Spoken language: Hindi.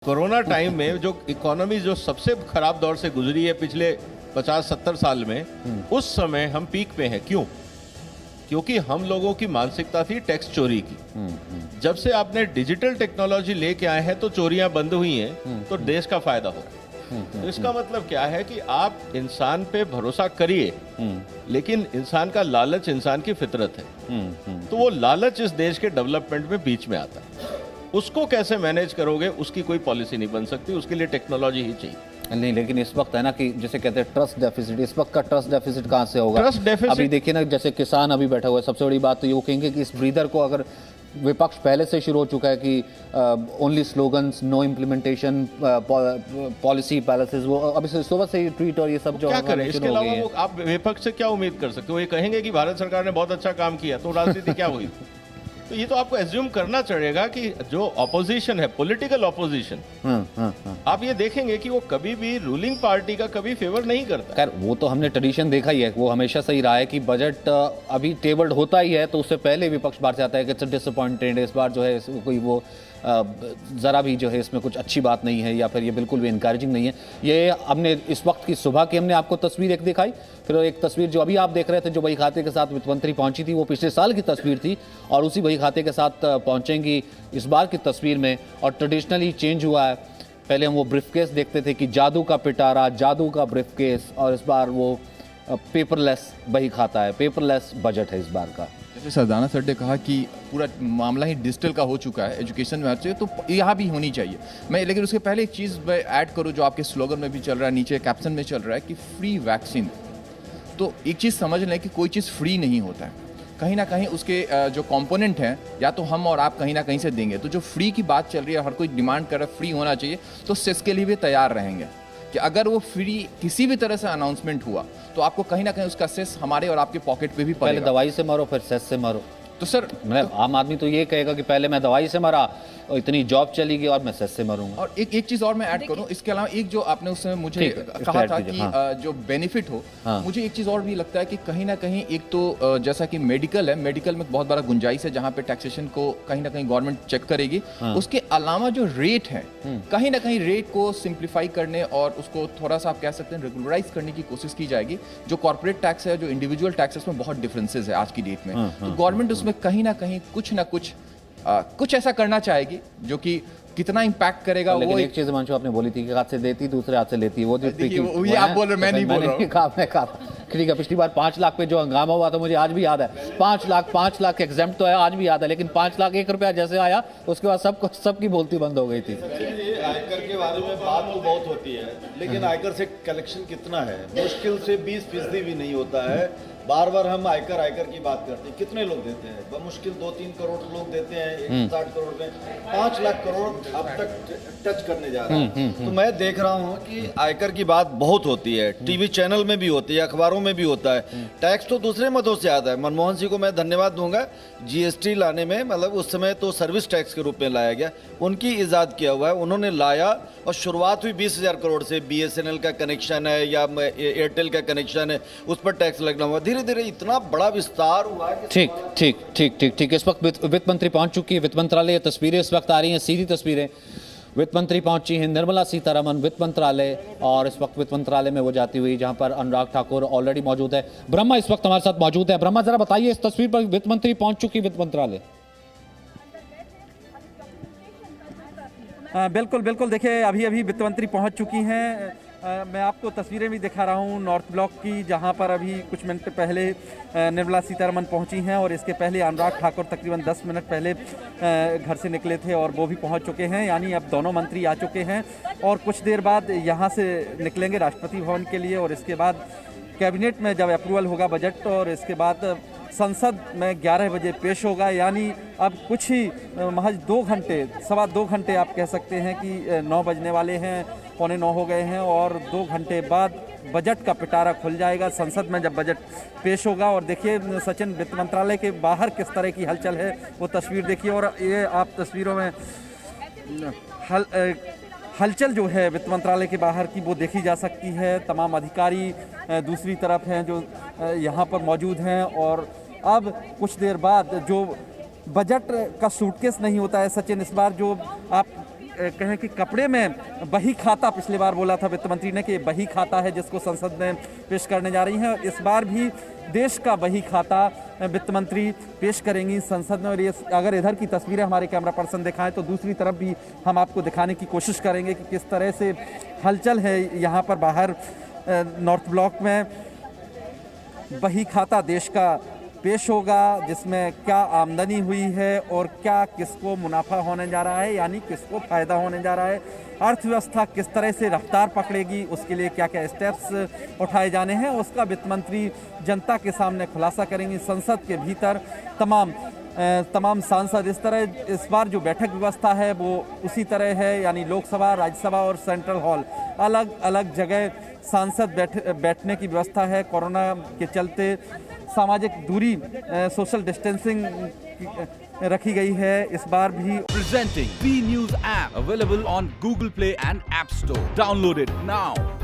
कोरोना टाइम में जो इकोनॉमी जो सबसे खराब दौर से गुजरी है पिछले 50-70 साल में, उस समय हम पीक पे हैं। क्यों? क्योंकि हम लोगों की मानसिकता थी टैक्स चोरी की। जब से आपने डिजिटल टेक्नोलॉजी लेके आए हैं तो चोरियां बंद हुई हैं, तो देश का फायदा हो। तो इसका मतलब क्या है कि आप इंसान पे भरोसा करिए, लेकिन इंसान का लालच इंसान की फितरत है। तो वो लालच इस देश के डेवलपमेंट में बीच में आता है। उसको कैसे मैनेज करोगे, उसकी कोई पॉलिसी नहीं बन सकती, उसके लिए टेक्नोलॉजी ही चाहिए। नहीं, लेकिन इस वक्त है ना कि जैसे कहते हैं ट्रस्ट डेफिसिट, इस वक्त का ट्रस्ट डेफिसिट कहाँ से होगा? ट्रस्ट डेफिसिट अभी देखिए ना, जैसे किसान अभी बैठा हुआ है, सबसे बड़ी बात तो ये कहेंगे कि इस ब्रीदर को अगर विपक्ष पहले से शुरू हो चुका है कि only slogans, no implementation, policy palaces, वो अभी से सुबह से ही ट्वीट और ये सब जो क्या करें? इसके अलावा वो आप विपक्ष से क्या उम्मीद कर सकते हो? ये कहेंगे कि भारत सरकार ने बहुत अच्छा काम किया, तो राजनीति क्या हुई? तो ये तो आपको एज्यूम करना चढ़ेगा कि जो ऑपोजिशन है, पॉलिटिकल ऑपोजिशन, आप ये देखेंगे कि वो कभी भी रूलिंग पार्टी का कभी फेवर नहीं करता। खैर वो तो हमने ट्रेडिशन देखा ही है, वो हमेशा सही रहा है कि बजट अभी टेबल्ड होता ही है तो उससे पहले विपक्ष बाहर से आता है कि इट्स डिसअपॉइंटेड, इस बार जो है कोई वो ज़रा भी जो है इसमें कुछ अच्छी बात नहीं है या फिर ये बिल्कुल भी इनकरेजिंग नहीं है। ये हमने इस वक्त की सुबह की हमने आपको तस्वीर एक दिखाई, फिर एक तस्वीर जो अभी आप देख रहे थे जो बही खाते के साथ वित्त मंत्री पहुंची थी, वो पिछले साल की तस्वीर थी और उसी बही खाते के साथ पहुंचेंगी इस बार की तस्वीर में। और ट्रेडिशनली चेंज हुआ है, पहले हम वो ब्रीफकेस देखते थे कि जादू का पिटारा, जादू का ब्रीफकेस, और इस बार वो पेपरलेस बही खाता है, पेपरलेस बजट है इस बार का। जैसे सरदाना सर ने कहा कि पूरा मामला ही डिजिटल का हो चुका है एजुकेशन में, तो यहाँ भी होनी चाहिए। मैं लेकिन उसके पहले एक चीज़ मैं ऐड करूँ जो आपके स्लोगन में भी चल रहा है, नीचे कैप्शन में चल रहा है कि फ्री वैक्सीन। तो एक चीज़ समझ लें कि कोई चीज़ फ्री नहीं होता है, कहीं ना कहीं उसके जो कंपोनेंट हैं या तो हम और आप कहीं ना कहीं से देंगे। तो जो फ्री की बात चल रही है, हर कोई डिमांड कर रहा है फ्री होना चाहिए, तो सेस के लिए भी तैयार रहेंगे कि अगर वो फ्री किसी भी तरह से अनाउंसमेंट हुआ तो आपको कहीं ना कहीं उसका सेस हमारे और आपके पॉकेट पे भी पड़ेगा। पहले दवाई से मारो फिर सेस से मारो। तो सर आम आदमी तो ये कहेगा कि पहले मैं दवाई से मरा और इतनी जॉब चली गई और मैं सेस से मरूंगा। और एक चीज और मैं ऐड करूं इसके अलावा, एक जो आपने उस समय मुझे कहा था कि जो बेनिफिट हो, मुझे एक चीज और भी लगता है कि कहीं ना कहीं एक तो जैसा कि मेडिकल है, मेडिकल में बहुत बड़ा गुंजाइश है जहां पे टैक्सेशन को कहीं ना कहीं गवर्नमेंट चेक करेगी। उसके अलावा जो रेट है, कहीं ना कहीं रेट को सिंप्लीफाई करने और उसको थोड़ा सा आप कह सकते हैं रेगुलराइज करने की कोशिश की जाएगी। जो कॉर्पोरेट टैक्स है, जो इंडिविजुअल टैक्सेस में बहुत डिफरेंसेस है आज की डेट में, तो गवर्नमेंट उसमें कहीं ना कहीं कुछ ना कुछ ऐसा करना चाहेगी जो कि कितना इम्पैक्ट करेगा। लेकिन वो एक चीज हिमांशु आपने बोली थी कि हाथ से देती दूसरे हाथ से लेती, वो ये आप बोल रहे, मैं नहीं बोल रहा हूं। ठीक है, पिछली बार 5 लाख पे जो हंगामा हुआ था मुझे आज भी याद है। 5 लाख एग्जाम्प्ट तो है, आज भी याद है, लेकिन 5 लाख 1 रुपया जैसे आया उसके बाद सबकी बोलती बंद हो गई थी। आयकर के बारे में बात तो बहुत होती है, लेकिन आयकर से कलेक्शन कितना है? मुश्किल से 20% भी नहीं होता है। बार बार हम आयकर की बात करते हैं, कितने लोग देते हैं? मुश्किल 2-3 करोड़ लोग देते हैं 160 करोड़ में, 5 लाख करोड़ अब तक टच करने जा रहा है। तो मैं देख रहा हूँ कि आयकर की बात बहुत होती है, टीवी चैनल में भी होती है, अखबारों में भी होता है। टैक्स तो दूसरे मदों से आता है। मनमोहन सिंह को मैं धन्यवाद दूंगा, जीएसटी लाने में, मतलब उस समय तो सर्विस टैक्स के रूप में लाया गया, उनकी इजाद किया हुआ है, उन्होंने लाया। और शुरुआत हुई 20,000 करोड़ से, बीएसएनएल का कनेक्शन है या एयरटेल का कनेक्शन है, उस पर टैक्स लगना हुआ। धीरे धीरे इतना बड़ा विस्तार हुआ है। ठीक। इस वक्त वित्त मंत्री पहुंच चुकी है, वित्त मंत्रालय। तस्वीरें इस वक्त आ रही हैं, सीधी तस्वीरें। वित्त मंत्री पहुंची हैं, निर्मला सीतारमण वित्त मंत्रालय, और इस वक्त वित्त मंत्रालय में वो जाती हुई, जहां पर अनुराग ठाकुर ऑलरेडी मौजूद है। ब्रह्मा इस वक्त हमारे साथ मौजूद है। ब्रह्मा, जरा बताइए इस तस्वीर पर वित्त मंत्री पहुंच चुकी वित्त मंत्रालय। बिल्कुल देखिए, अभी वित्त मंत्री पहुंच चुकी हैं। मैं आपको तस्वीरें भी दिखा रहा हूं नॉर्थ ब्लॉक की, जहां पर अभी कुछ मिनट पहले निर्मला सीतारमण पहुंची हैं, और इसके पहले अनुराग ठाकुर तकरीबन 10 मिनट पहले घर से निकले थे और वो भी पहुंच चुके हैं। यानी अब दोनों मंत्री आ चुके हैं और कुछ देर बाद यहां से निकलेंगे राष्ट्रपति भवन के लिए, और इसके बाद कैबिनेट में जब अप्रूवल होगा बजट, और इसके बाद संसद में 11 बजे पेश होगा। यानी अब कुछ ही महज 2 घंटे, 2.25 घंटे आप कह सकते हैं कि 9 बजने वाले हैं, 8:45 हो गए हैं, और 2 घंटे बाद बजट का पिटारा खुल जाएगा संसद में जब बजट पेश होगा। और देखिए सचिन, वित्त मंत्रालय के बाहर किस तरह की हलचल है वो तस्वीर देखिए, और ये आप तस्वीरों में हलचल जो है वित्त मंत्रालय के बाहर की वो देखी जा सकती है। तमाम अधिकारी दूसरी तरफ हैं जो यहाँ पर मौजूद हैं, और अब कुछ देर बाद जो बजट का सूटकेस नहीं होता है सचिन, इस बार जो आप कहें कि कपड़े में बही खाता पिछली बार बोला था वित्त मंत्री ने कि बही खाता है जिसको संसद में पेश करने जा रही हैं। इस बार भी देश का बही खाता वित्त मंत्री पेश करेंगी संसद में। और ये अगर इधर की तस्वीरें हमारे कैमरा पर्सन दिखाएं तो दूसरी तरफ भी हम आपको दिखाने की कोशिश करेंगे कि किस तरह से हलचल है यहाँ पर बाहर नॉर्थ ब्लॉक में। बही खाता देश का पेश होगा जिसमें क्या आमदनी हुई है और क्या किसको मुनाफा होने जा रहा है, यानी किसको फायदा होने जा रहा है, अर्थव्यवस्था किस तरह से रफ्तार पकड़ेगी, उसके लिए क्या क्या स्टेप्स उठाए जाने हैं, उसका वित्त मंत्री जनता के सामने खुलासा करेंगी। संसद के भीतर तमाम सांसद इस बार जो बैठक व्यवस्था है वो उसी तरह है, यानी लोकसभा, राज्यसभा और सेंट्रल हॉल अलग अलग जगह सांसद बैठने की व्यवस्था है। कोरोना के चलते सामाजिक दूरी सोशल डिस्टेंसिंग रखी गई है इस बार भी। Presenting B News app available on Google Play and App Store. Download it now.